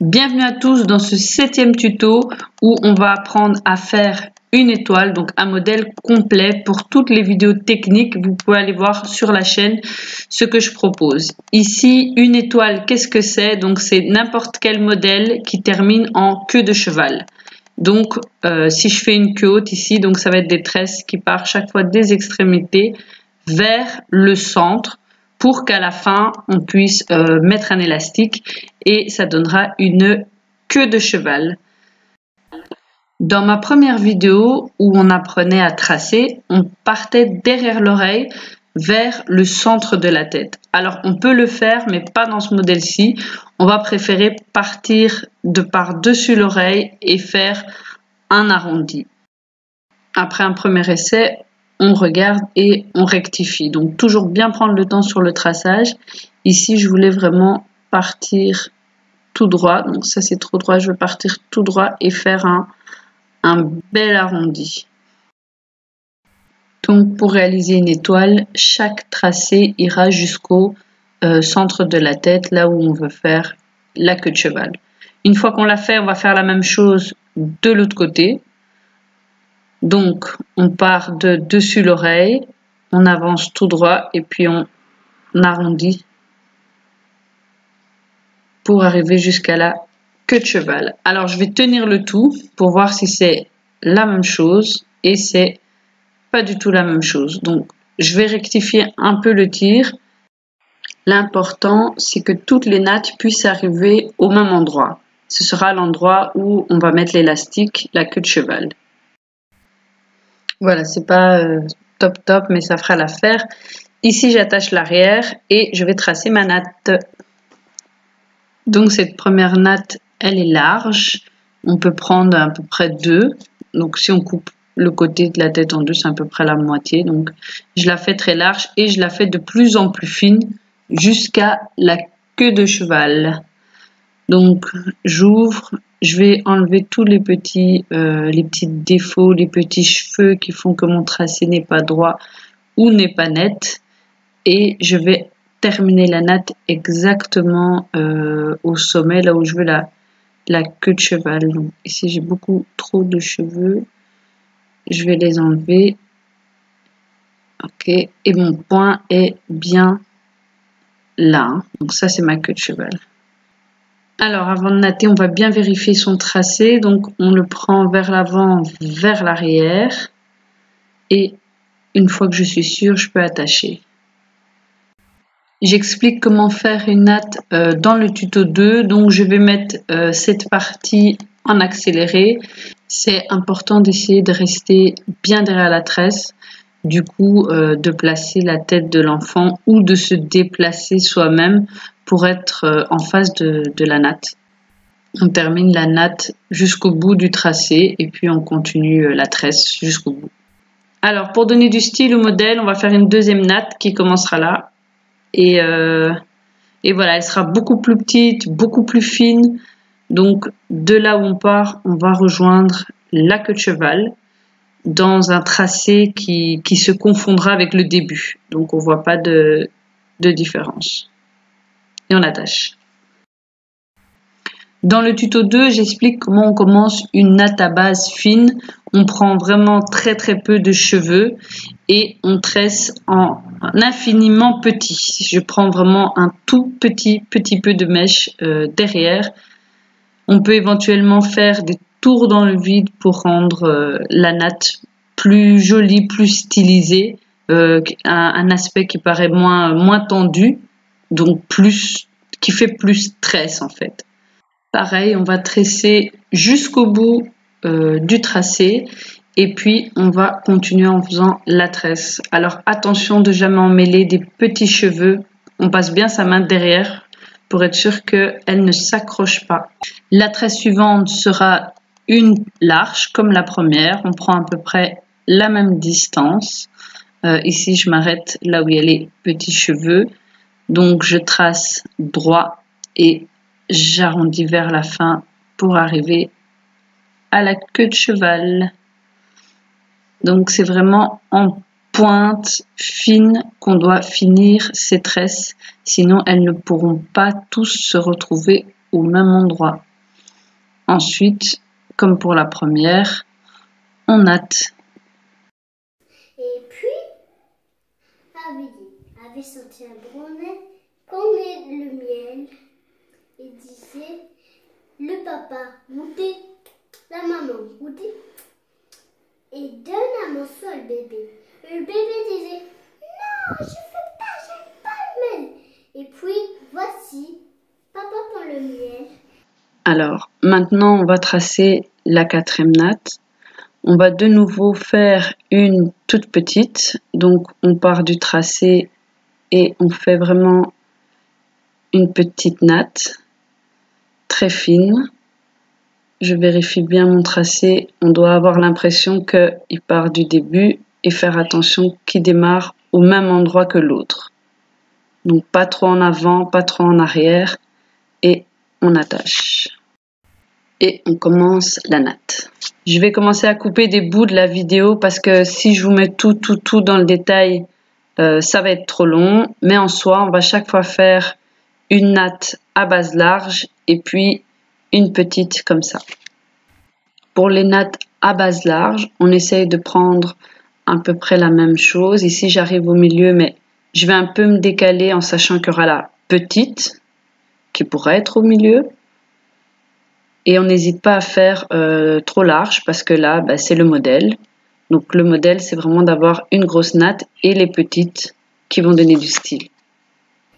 Bienvenue à tous dans ce 7e tuto où on va apprendre à faire une étoile, donc un modèle complet. Pour toutes les vidéos techniques, vous pouvez aller voir sur la chaîne ce que je propose. Ici, une étoile, qu'est-ce que c'est? Donc c'est n'importe quel modèle qui termine en queue de cheval. Donc si je fais une queue haute ici, donc ça va être des tresses qui partent chaque fois des extrémités vers le centre, pour qu'à la fin, on puisse mettre un élastique et ça donnera une queue de cheval. Dans ma première vidéo où on apprenait à tracer, on partait derrière l'oreille vers le centre de la tête. Alors on peut le faire, mais pas dans ce modèle-ci. On va préférer partir de par-dessus l'oreille et faire un arrondi. Après un premier essai, on regarde et on rectifie. Donc toujours bien prendre le temps sur le traçage. Ici, je voulais vraiment partir tout droit. Donc ça, c'est trop droit. Je veux partir tout droit et faire un bel arrondi. Donc pour réaliser une étoile, chaque tracé ira jusqu'au centre de la tête, là où on veut faire la queue de cheval. Une fois qu'on l'a fait, on va faire la même chose de l'autre côté. Donc, on part de dessus l'oreille, on avance tout droit et puis on arrondit pour arriver jusqu'à la queue de cheval. Alors, je vais tenir le tout pour voir si c'est la même chose et c'est pas du tout la même chose. Donc, je vais rectifier un peu le tir. L'important, c'est que toutes les nattes puissent arriver au même endroit. Ce sera l'endroit où on va mettre l'élastique, la queue de cheval. Voilà, c'est pas top, mais ça fera l'affaire. Ici, j'attache l'arrière et je vais tracer ma natte. Donc, cette première natte, elle est large. On peut prendre à peu près 2. Donc, si on coupe le côté de la tête en deux, c'est à peu près la moitié. Donc, je la fais très large et je la fais de plus en plus fine jusqu'à la queue de cheval. Donc, j'ouvre. Je vais enlever tous les petits défauts, les petits cheveux qui font que mon tracé n'est pas droit ou n'est pas net. Et je vais terminer la natte exactement au sommet, là où je veux la queue de cheval. Donc, ici, j'ai beaucoup trop de cheveux. Je vais les enlever. Ok. Et mon point est bien là. Donc, ça, c'est ma queue de cheval. Alors, avant de natter, on va bien vérifier son tracé. Donc, on le prend vers l'avant, vers l'arrière. Et une fois que je suis sûre, je peux attacher. J'explique comment faire une natte dans le tuto 2. Donc, je vais mettre cette partie en accéléré. C'est important d'essayer de rester bien derrière la tresse. Du coup, de placer la tête de l'enfant ou de se déplacer soi-même pour être en face de la natte. On termine la natte jusqu'au bout du tracé et puis on continue la tresse jusqu'au bout. Alors, pour donner du style au modèle, on va faire une deuxième natte qui commencera là. Et voilà, elle sera beaucoup plus petite, beaucoup plus fine. Donc, de là où on part, on va rejoindre la queue de cheval dans un tracé qui se confondra avec le début. Donc, on ne voit pas de différence. Et on attache. Dans le tuto 2, j'explique comment on commence une natte à base fine. On prend vraiment très peu de cheveux et on tresse en infiniment petit. Je prends vraiment un tout petit peu de mèche derrière. On peut éventuellement faire des tours dans le vide pour rendre la natte plus jolie, plus stylisée, un aspect qui paraît moins tendu, donc qui fait plus tresse en fait. Pareil, on va tresser jusqu'au bout du tracé et puis on va continuer en faisant la tresse. Alors attention de jamais emmêler des petits cheveux. On passe bien sa main derrière pour être sûr qu'elle ne s'accroche pas. La tresse suivante sera une large comme la première. On prend à peu près la même distance. Ici, je m'arrête là où il y a les petits cheveux. Donc, je trace droit et j'arrondis vers la fin pour arriver à la queue de cheval. Donc c'est vraiment en pointe fine qu'on doit finir ces tresses, sinon elles ne pourront pas tous se retrouver au même endroit. Ensuite, comme pour la première, on natte. Et puis, avait sorti un bonnet, qu'on met le miel, et disait, le papa goûtait, la maman goûtait, et donne un morceau au bébé. Et le bébé disait, non, je veux pas, j'aime pas le miel. Et puis, voici, papa prend le miel. Alors, maintenant, on va tracer la quatrième natte. On va de nouveau faire une toute petite. Donc, on part du tracé et on fait vraiment une petite natte, très fine. Je vérifie bien mon tracé. On doit avoir l'impression qu'il part du début et faire attention qu'il démarre au même endroit que l'autre. Donc, pas trop en avant, pas trop en arrière. Et on attache. Et on commence la natte. Je vais commencer à couper des bouts de la vidéo parce que si je vous mets tout dans le détail, ça va être trop long. Mais en soi, on va chaque fois faire une natte à base large et puis une petite comme ça. Pour les nattes à base large, on essaye de prendre à peu près la même chose. Ici, j'arrive au milieu, mais je vais un peu me décaler en sachant qu'il y aura la petite qui pourrait être au milieu. Et on n'hésite pas à faire trop large parce que là, c'est le modèle. Donc le modèle, c'est vraiment d'avoir une grosse natte et les petites qui vont donner du style.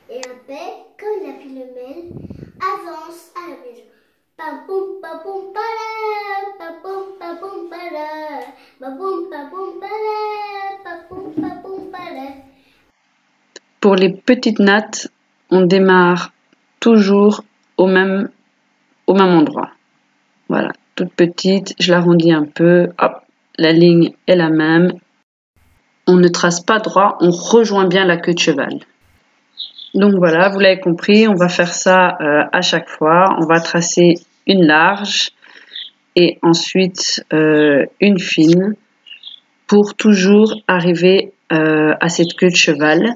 Et après, quand il a pris le miel, avance à la maison. Papoum, papoum, pala, papoum, papoum, pala, papoum, papoum, pala, papoum, papoum, pala. Pour les petites nattes, on démarre toujours au même endroit. Voilà, toute petite, je l'arrondis un peu, hop, la ligne est la même. On ne trace pas droit, on rejoint bien la queue de cheval. Donc voilà, vous l'avez compris, on va faire ça à chaque fois. On va tracer une large et ensuite une fine pour toujours arriver à cette queue de cheval.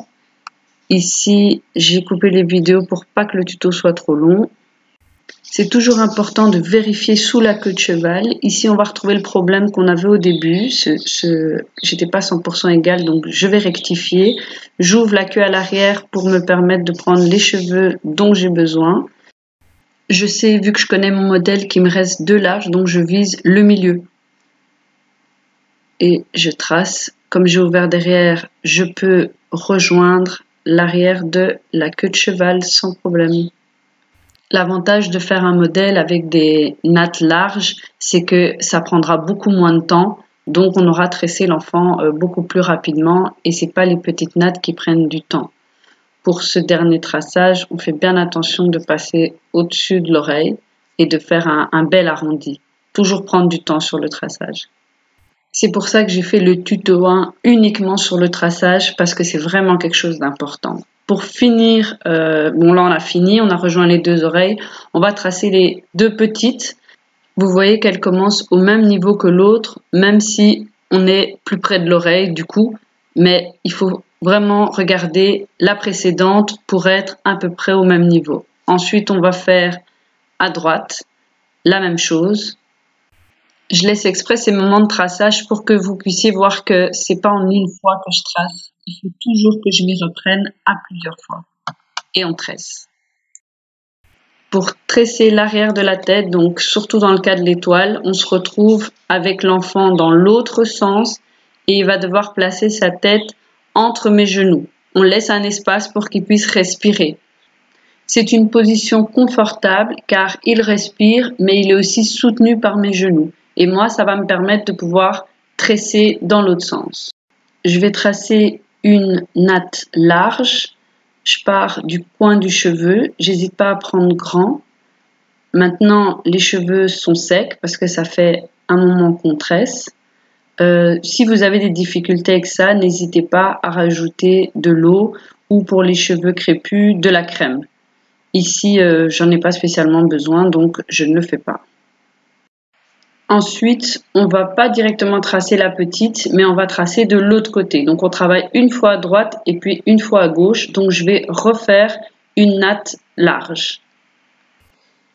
Ici, j'ai coupé les vidéos pour pas que le tuto soit trop long. C'est toujours important de vérifier sous la queue de cheval. Ici, on va retrouver le problème qu'on avait au début. J'étais pas 100% égale, donc je vais rectifier. J'ouvre la queue à l'arrière pour me permettre de prendre les cheveux dont j'ai besoin. Je sais, vu que je connais mon modèle, qu'il me reste 2 larges, donc je vise le milieu. Et je trace. Comme j'ai ouvert derrière, je peux rejoindre l'arrière de la queue de cheval sans problème. L'avantage de faire un modèle avec des nattes larges, c'est que ça prendra beaucoup moins de temps, donc on aura tressé l'enfant beaucoup plus rapidement et c'est pas les petites nattes qui prennent du temps. Pour ce dernier traçage, on fait bien attention de passer au-dessus de l'oreille et de faire un bel arrondi. Toujours prendre du temps sur le traçage. C'est pour ça que j'ai fait le tuto 1 uniquement sur le traçage parce que c'est vraiment quelque chose d'important. Pour finir, bon là on a fini, on a rejoint les 2 oreilles. On va tracer les 2 petites. Vous voyez qu'elles commencent au même niveau que l'autre, même si on est plus près de l'oreille du coup. Mais il faut vraiment regarder la précédente pour être à peu près au même niveau. Ensuite, on va faire à droite la même chose. Je laisse exprès ces moments de traçage pour que vous puissiez voir que c'est pas en une fois que je trace. Il faut toujours que je m'y reprenne à plusieurs fois. Et on tresse. Pour tresser l'arrière de la tête, donc surtout dans le cas de l'étoile, on se retrouve avec l'enfant dans l'autre sens et il va devoir placer sa tête entre mes genoux. On laisse un espace pour qu'il puisse respirer. C'est une position confortable car il respire, mais il est aussi soutenu par mes genoux. Et moi, ça va me permettre de pouvoir tresser dans l'autre sens. Je vais tracer une natte large. Je pars du coin du cheveu. J'hésite pas à prendre grand. Maintenant, les cheveux sont secs parce que ça fait un moment qu'on tresse. Si vous avez des difficultés avec ça, n'hésitez pas à rajouter de l'eau ou pour les cheveux crépus, de la crème. Ici, j'en ai pas spécialement besoin, donc je ne le fais pas. Ensuite, on va pas directement tracer la petite, mais on va tracer de l'autre côté. Donc, on travaille une fois à droite et puis une fois à gauche. Donc, je vais refaire une natte large.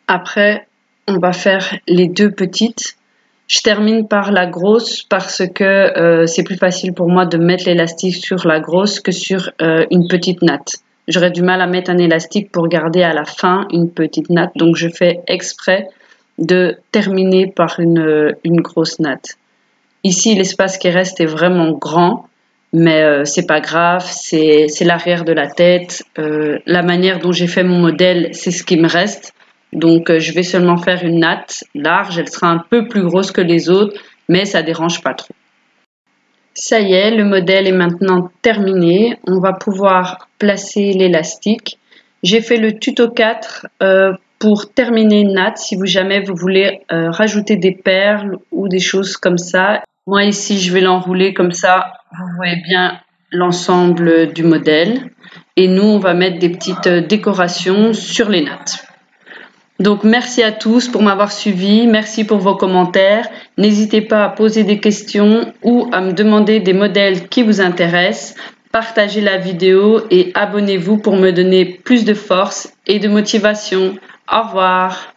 Après, on va faire les deux petites. Je termine par la grosse parce que c'est plus facile pour moi de mettre l'élastique sur la grosse que sur une petite natte. J'aurais du mal à mettre un élastique pour garder à la fin une petite natte, donc je fais exprès de terminer par une grosse natte. Ici, l'espace qui reste est vraiment grand, mais c'est pas grave, c'est l'arrière de la tête. La manière dont j'ai fait mon modèle, c'est ce qui me reste. Donc, je vais seulement faire une natte large. Elle sera un peu plus grosse que les autres, mais ça dérange pas trop. Ça y est, le modèle est maintenant terminé. On va pouvoir placer l'élastique. J'ai fait le tuto 4 pour terminer une natte. Si jamais vous voulez rajouter des perles ou des choses comme ça. Moi ici, je vais l'enrouler comme ça. Vous voyez bien l'ensemble du modèle. Et nous, on va mettre des petites décorations sur les nattes. Donc merci à tous pour m'avoir suivi, merci pour vos commentaires. N'hésitez pas à poser des questions ou à me demander des modèles qui vous intéressent. Partagez la vidéo et abonnez-vous pour me donner plus de force et de motivation. Au revoir.